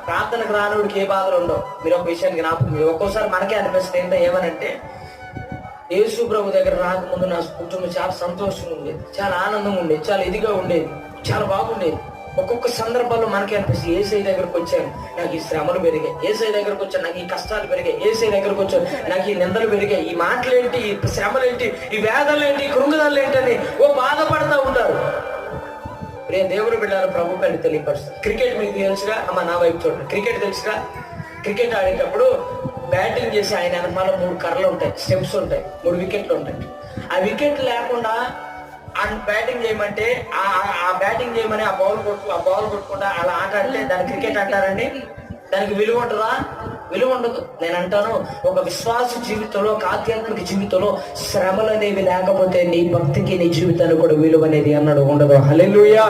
ప్రార్థనకు రానుడికి ఏ బాధలు ఉండవు. మీరు ఒక విషయానికి జ్ఞాపకం, ఒక్కోసారి మనకే అనిపిస్తుంది ఏంటో ఏమనంటే, యేసు ప్రభు దగ్గర రాకముందు నా కుటుంబం చాలా సంతోషంగా ఉండేది, చాలా ఆనందంగా ఉండేది, చాలా ఇదిగా ఉండేది, చాలా బాగుండేది. ఒక్కొక్క సందర్భాల్లో మనకే అనిపిస్తుంది, ఏసై దగ్గరకు వచ్చాను నాకు ఈ శ్రమలు పెరిగాయి, ఏసై దగ్గరకు వచ్చాను నాకు ఈ కష్టాలు పెరిగాయి, ఏసై దగ్గరకు వచ్చాను నాకు ఈ నిందలు పెరిగాయి, ఈ మాటలేంటి, ఈ శ్రమలేంటి, ఈ వేదనలు ఏంటి, ఈ కృంగుదలు ఏంటని బాధపడతా ఉంటారు. దేవుడు బిడ్డలు ప్రభు పేరు తెలియపరుస్తారు. క్రికెట్ మీకు తెలుసుగా అమ్మ, నా వైపు చూడండి. క్రికెట్ తెలుసుగా, క్రికెట్ ఆడేటప్పుడు బ్యాటింగ్ చేసి ఆయన వెనకాల 3 కర్రలు ఉంటాయి, స్టెప్స్ ఉంటాయి, 3 వికెట్లు ఉంటాయి. ఆ వికెట్ లేకుండా ఆ బ్యాటింగ్ చేయమంటే ఆ బ్యాటింగ్ చేయమని ఆ బాల్ కొట్టుకుంటా అలా ఆట ఆడితే దాన్ని క్రికెట్ అంటారండి? దానికి విలువ ఉంటుందా? విలువ ఉండదు. నేను అంటాను, ఒక విశ్వాస జీవితంలో, ఒక ఆధ్యాత్మిక జీవితంలో శ్రమలు అనేవి లేకపోతే నీ భక్తికి, నీ జీవితానికి కూడా విలువ అనేది అన్నాడు ఉండదు. హల్లెలూయా.